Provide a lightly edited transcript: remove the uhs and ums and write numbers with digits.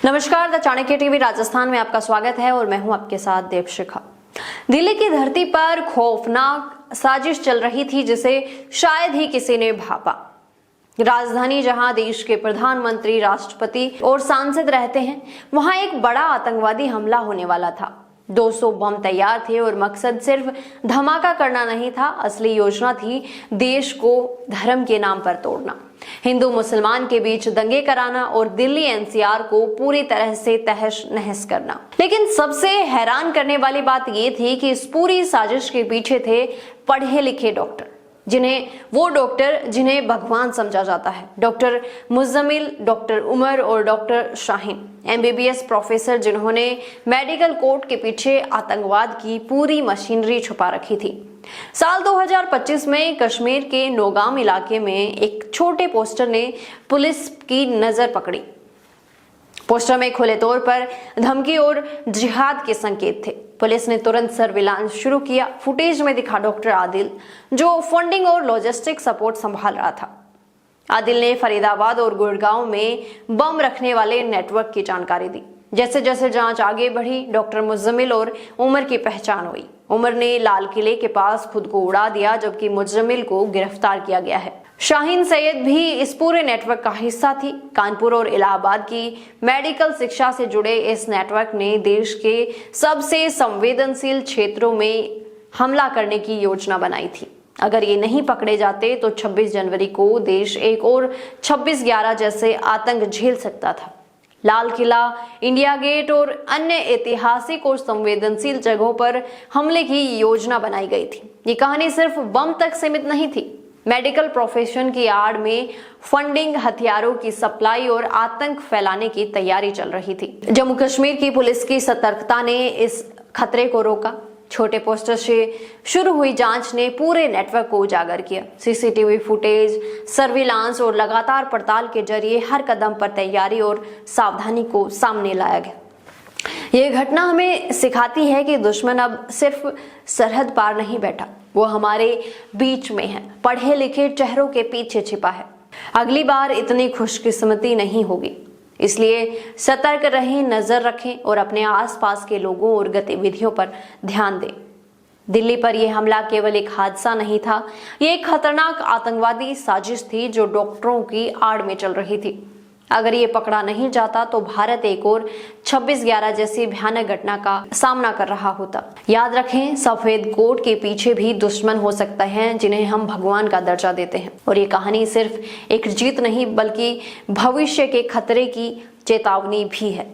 नमस्कार, the Chanakya TV Rajasthan में आपका स्वागत है और मैं हूं आपके साथ देवशिखा। दिल्ली की धरती पर खौफनाक साजिश चल रही थी जिसे शायद ही किसी ने भापा। राजधानी जहां देश के प्रधानमंत्री, राष्ट्रपति और सांसद रहते हैं, वहां एक बड़ा आतंकवादी हमला होने वाला था। 200 बम तैयार थे और मकसद सिर्फ धमाका करना नहीं था, असली योजना थी देश को धर्म के नाम पर तोड़ना, हिंदू मुसलमान के बीच दंगे कराना और दिल्ली एनसीआर को पूरी तरह से तहस नहस करना। लेकिन सबसे हैरान करने वाली बात यह थी कि इस पूरी साजिश के पीछे थे पढ़े लिखे डॉक्टर, जिन्हें भगवान समझा जाता है। डॉक्टर मुज़्ज़मिल, डॉक्टर उमर और डॉक्टर शाहीन, एमबीबीएस प्रोफेसर जिन्होंने मेडिकल कोर्ट के पीछे आतंकवाद की पूरी मशीनरी छुपा रखी थी। साल 2025 में कश्मीर के नौगाम इलाके में एक छोटे पोस्टर ने पुलिस की नजर पकड़ी। पोस्टर में खुले तौर पर धमकी और जिहाद के संकेत थे। पुलिस ने तुरंत सर्विलांस शुरू किया। फुटेज में दिखा डॉक्टर आदिल, जो फंडिंग और लॉजिस्टिक सपोर्ट संभाल रहा था। आदिल ने फरीदाबाद और गुड़गांव में बम रखने वाले नेटवर्क की जानकारी दी। जैसे जैसे जांच आगे बढ़ी, डॉक्टर मुज़्ज़मिल और उमर की पहचान हुई। उमर ने लाल किले के पास खुद को उड़ा दिया, जबकि मुज़्ज़मिल को गिरफ्तार किया गया है। शाहीन सैयद भी इस पूरे नेटवर्क का हिस्सा थी। कानपुर और इलाहाबाद की मेडिकल शिक्षा से जुड़े इस नेटवर्क ने देश के सबसे संवेदनशील क्षेत्रों में हमला करने की योजना बनाई थी। अगर ये नहीं पकड़े जाते तो 26 जनवरी को देश एक और 26/11 जैसे आतंक झेल सकता था। लाल किला, इंडिया गेट और अन्य ऐतिहासिक और संवेदनशील जगहों पर हमले की योजना बनाई गई थी। ये कहानी सिर्फ बम तक सीमित नहीं थी। मेडिकल प्रोफेशन की आड़ में फंडिंग, हथियारों की सप्लाई और आतंक फैलाने की तैयारी चल रही थी। जम्मू कश्मीर की पुलिस की सतर्कता ने इस खतरे को रोका। छोटे पोस्टर से शुरू हुई जांच ने पूरे नेटवर्क को उजागर किया। सीसीटीवी फुटेज, सर्विलांस और लगातार पड़ताल के जरिए हर कदम पर तैयारी और सावधानी को सामने लाया गया। यह घटना हमें सिखाती है कि दुश्मन अब सिर्फ सरहद पार नहीं बैठा, वो हमारे बीच में है, पढ़े लिखे चेहरों के पीछे छिपा है। अगली बार इतनी खुशकिस्मती नहीं होगी, इसलिए सतर्क रहें, नजर रखें और अपने आसपास के लोगों और गतिविधियों पर ध्यान दें। दिल्ली पर यह हमला केवल एक हादसा नहीं था, यह एक खतरनाक आतंकवादी साजिश थी जो डॉक्टरों की आड़ में चल रही थी। अगर ये पकड़ा नहीं जाता तो भारत एक और 26/11 जैसी भयानक घटना का सामना कर रहा होता। याद रखें, सफेद कोट के पीछे भी दुश्मन हो सकते हैं जिन्हें हम भगवान का दर्जा देते हैं। और ये कहानी सिर्फ एक जीत नहीं बल्कि भविष्य के खतरे की चेतावनी भी है।